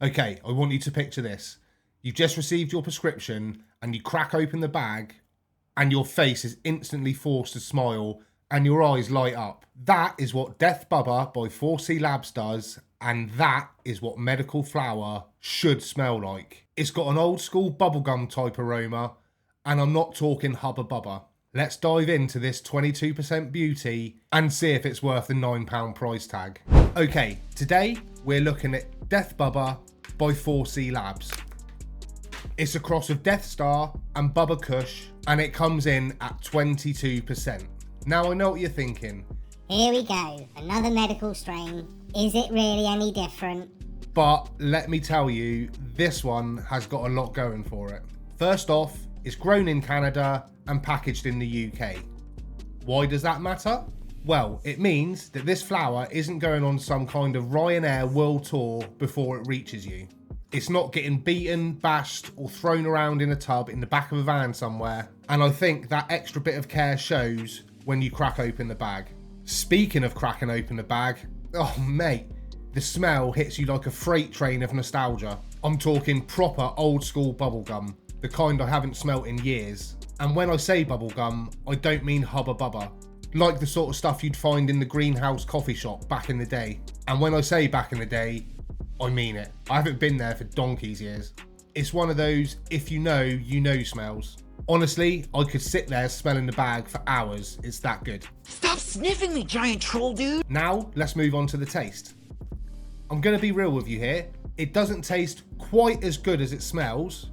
Okay, I want you to picture this. You've just received your prescription and you crack open the bag and your face is instantly forced to smile and your eyes light up. That is what Death Bubba by 4C Labs does, and that is what medical flower should smell like. It's got an old school bubblegum type aroma, and I'm not talking Hubba Bubba. Let's dive into this 22% beauty and see if it's worth the £9 price tag. Okay, today we're looking at Death Bubba by 4C Labs. It's a cross of Death Star and Bubba Kush, and it comes in at 22%. Now I know what you're thinking. Here we go, another medical strain. Is it really any different? But let me tell you, this one has got a lot going for it. First off, it's grown in Canada and packaged in the UK. Why does that matter? Well, it means that this flower isn't going on some kind of Ryanair world tour before it reaches you. It's not getting beaten, bashed, or thrown around in a tub in the back of a van somewhere. And I think that extra bit of care shows when you crack open the bag. Speaking of cracking open the bag, oh mate, the smell hits you like a freight train of nostalgia. I'm talking proper old school bubblegum, the kind I haven't smelt in years. And when I say bubblegum, I don't mean Hubba Bubba, like the sort of stuff you'd find in the greenhouse coffee shop back in the day. And when I say back in the day, I mean it. I haven't been there for donkey's years. It's one of those if you know smells. Honestly, I could sit there smelling the bag for hours. It's that good. Stop sniffing me, giant troll dude! Now, let's move on to the taste. I'm going to be real with you here. It doesn't taste quite as good as it smells,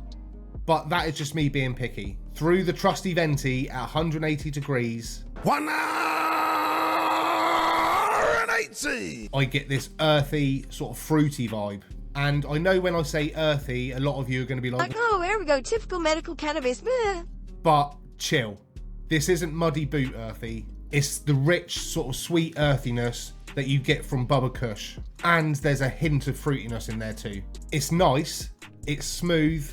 but that is just me being picky. Through the trusty venti at 180 degrees, 180! I get this earthy, sort of fruity vibe. And I know when I say earthy, a lot of you are going to be like, oh, there we go, typical medical cannabis. Bleh. But chill. This isn't muddy boot earthy. It's the rich, sort of sweet earthiness that you get from Bubba Kush. And there's a hint of fruitiness in there too. It's nice, it's smooth,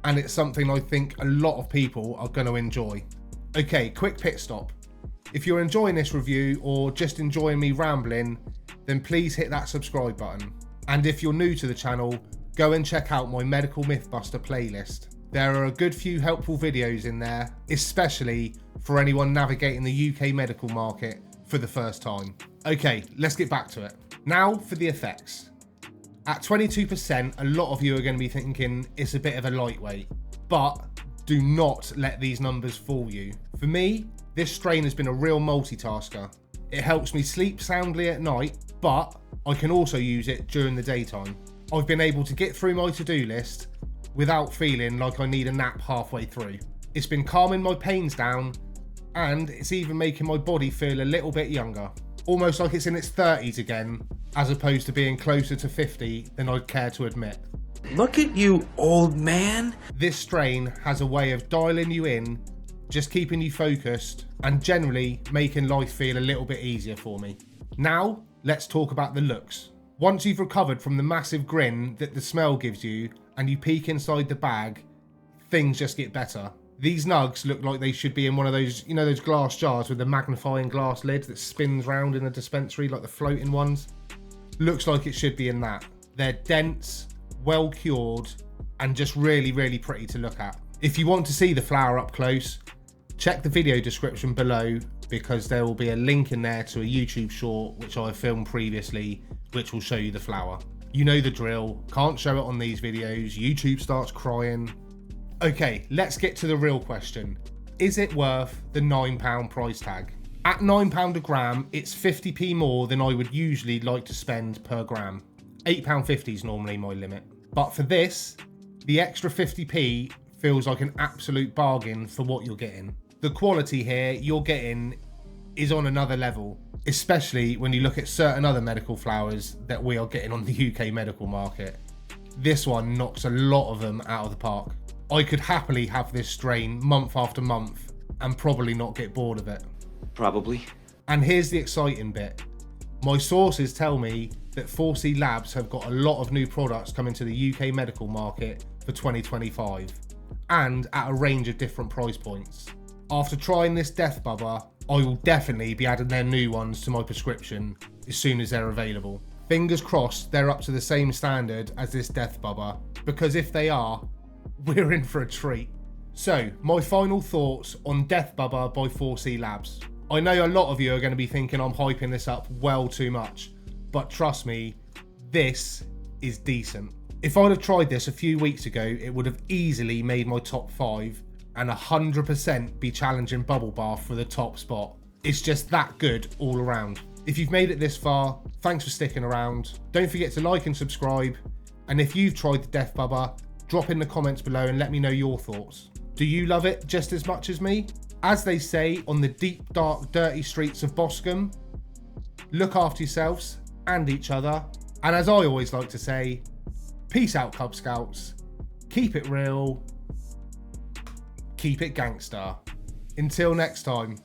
and it's something I think a lot of people are going to enjoy. Okay, quick pit stop. If you're enjoying this review or just enjoying me rambling, then please hit that subscribe button. And if you're new to the channel, go and check out my Medical Mythbuster playlist. There are a good few helpful videos in there, especially for anyone navigating the UK medical market for the first time. Okay, let's get back to it. Now for the effects. At 22%, a lot of you are going to be thinking it's a bit of a lightweight, but do not let these numbers fool you. For me, this strain has been a real multitasker. It helps me sleep soundly at night, but I can also use it during the daytime. I've been able to get through my to-do list without feeling like I need a nap halfway through. It's been calming my pains down, and it's even making my body feel a little bit younger. Almost like it's in its 30s again, as opposed to being closer to 50 than I'd care to admit. Look at you, old man! This strain has a way of dialing you in, just keeping you focused, and generally making life feel a little bit easier for me. Now, let's talk about the looks. Once you've recovered from the massive grin that the smell gives you and you peek inside the bag, things just get better. These nugs look like they should be in one of those, those glass jars with the magnifying glass lid that spins round in the dispensary, like the floating ones. Looks like it should be in that. They're dense, well cured, and just really, really pretty to look at. If you want to see the flower up close, check the video description below, because there will be a link in there to a YouTube short which I filmed previously, which will show you the flower. You know the drill, can't show it on these videos, YouTube starts crying. Okay, let's get to the real question. Is it worth the £9 price tag? At £9 a gram, it's 50p more than I would usually like to spend per gram. £8.50 is normally my limit. But for this, the extra 50p feels like an absolute bargain for what you're getting. The quality here you're getting is on another level, especially when you look at certain other medical flowers that we are getting on the UK medical market. This one knocks a lot of them out of the park. I could happily have this strain month after month and probably not get bored of it. Probably. And here's the exciting bit. My sources tell me that 4C Labs have got a lot of new products coming to the UK medical market for 2025, and at a range of different price points. After trying this Death Bubba, I will definitely be adding their new ones to my prescription as soon as they're available. Fingers crossed they're up to the same standard as this Death Bubba, because if they are, we're in for a treat. So, my final thoughts on Death Bubba by 4C Labs. I know a lot of you are going to be thinking I'm hyping this up well too much, but trust me, this is decent. If I'd have tried this a few weeks ago, it would have easily made my top 5 and 100% be challenging Bubble Bath for the top spot. It's just that good all around. If you've made it this far, thanks for sticking around. Don't forget to like and subscribe. And if you've tried the Death Bubba, drop in the comments below and let me know your thoughts. Do you love it just as much as me? As they say on the deep, dark, dirty streets of Boscombe, look after yourselves and each other. And as I always like to say, peace out, Cub Scouts. Keep it real. Keep it gangster. Until next time.